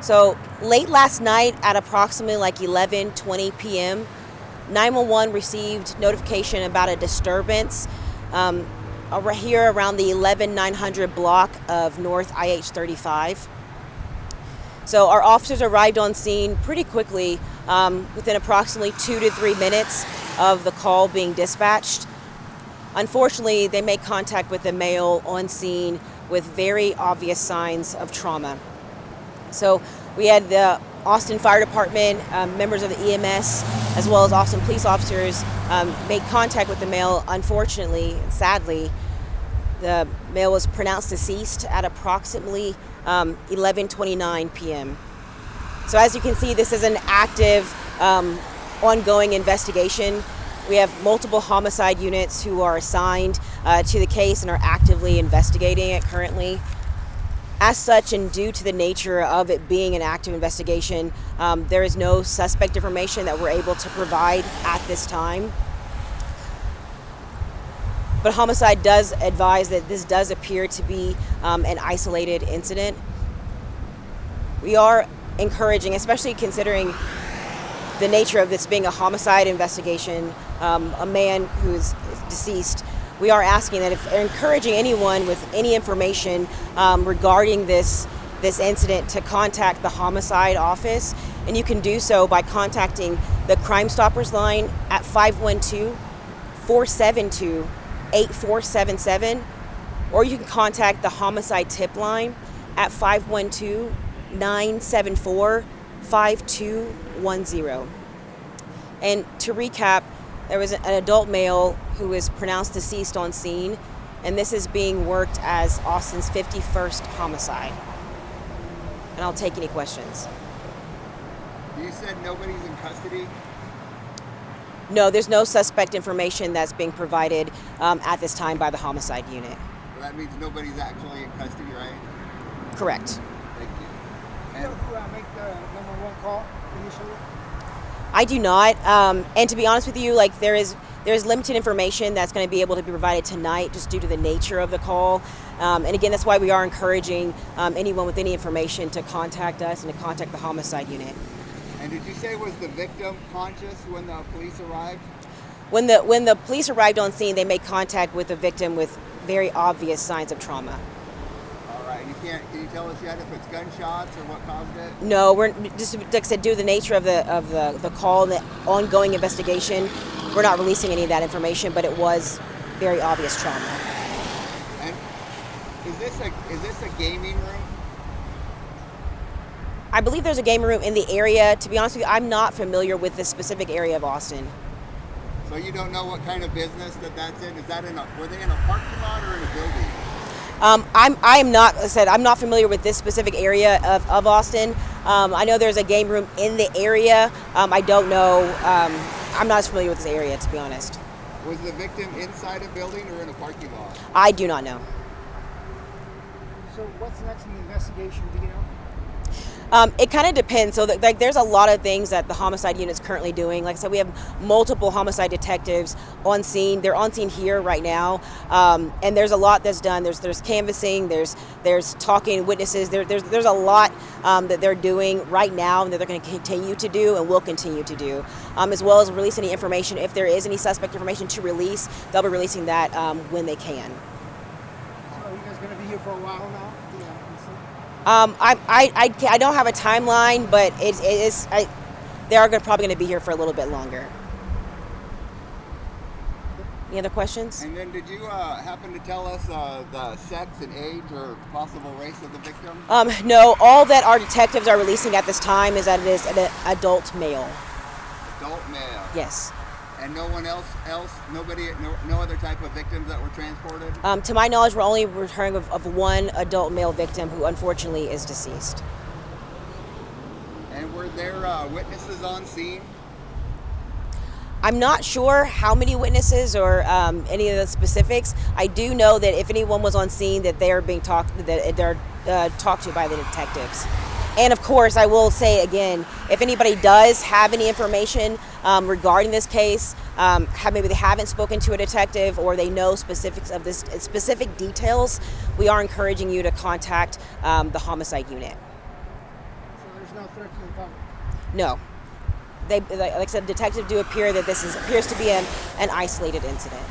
So late last night at approximately like 11:20 p.m., 911 received notification about a disturbance right here around the 11900 block of North IH-35. So our officers arrived on scene pretty quickly, within approximately 2 to 3 minutes of the call being dispatched. Unfortunately, they made contact with the male on scene with very obvious signs of trauma. So we had the Austin Fire Department, members of the EMS, as well as Austin police officers made contact with the male. Unfortunately, sadly, the male was pronounced deceased at approximately 11:29 p.m. So as you can see, this is an active, ongoing investigation. We have multiple homicide units who are assigned to the case and are actively investigating it currently. As such, and due to the nature of it being an active investigation, there is no suspect information that we're able to provide at this time. But homicide does advise that this does appear to be an isolated incident. We are encouraging, especially considering the nature of this being a homicide investigation, a man who is deceased, we are asking that if encouraging anyone with any information regarding this incident to contact the homicide office, and you can do so by contacting the Crime Stoppers line at 512-472-8477, or you can contact the homicide tip line at 512-974-5210. And to recap, there was an adult male who was pronounced deceased on scene, and this is being worked as Austin's 51st homicide. And I'll take any questions. You said nobody's in custody? No, there's no suspect information that's being provided at this time by the homicide unit. Well, that means nobody's actually in custody, right? Correct. Thank you. You know who make the number one call initially? I do not. And to be honest with you, like there's limited information that's going to be able to be provided tonight just due to the nature of the call. And again, that's why we are encouraging anyone with any information to contact us and to contact the homicide unit. And did you say was the victim conscious when the police arrived? When the police arrived on scene, they made contact with the victim with very obvious signs of trauma. All right. Can you tell us yet if it's gunshots or what caused it? No, we're just, like I said, due to the nature of the call and the ongoing investigation, we're not releasing any of that information, but it was very obvious trauma. And is this a gaming room? I believe there's a gaming room in the area. To be honest with you, I'm not familiar with this specific area of Austin. So you don't know what kind of business that's in? Were they in a parking lot or in a building? I'm not, like I said, I'm not familiar with this specific area of Austin. I know there's a game room in the area. I don't know, I'm not as familiar with this area, to be honest. Was the victim inside a building or in a parking lot? I do not know. So what's next in the investigation, do you know? It kind of depends. So there's a lot of things that the homicide unit's currently doing. Like I said, we have multiple homicide detectives on scene. They're on scene here right now, and there's a lot that's done. There's canvassing. There's talking witnesses. There's a lot that they're doing right now, and that they're going to continue to do, and will continue to do, as well as release any information. If there is any suspect information to release, they'll be releasing that when they can. So are you guys going to be here for a while now? I don't have a timeline, but they are probably going to be here for a little bit longer. Any other questions? And then did you happen to tell us the sex and age or possible race of the victim? No, all that our detectives are releasing at this time is that it is an adult male. Adult male? Yes. And no one else, no other type of victims that were transported? To my knowledge, we're only returning of one adult male victim who unfortunately is deceased. And were there witnesses on scene? I'm not sure how many witnesses or any of the specifics. I do know that if anyone was on scene, that they're being talked to by the detectives. And of course, I will say again, if anybody does have any information regarding this case, maybe they haven't spoken to a detective or they know specifics of this specific details, we are encouraging you to contact the homicide unit. So no threat to the public. No. Like I said, detectives do appear that appears to be an isolated incident.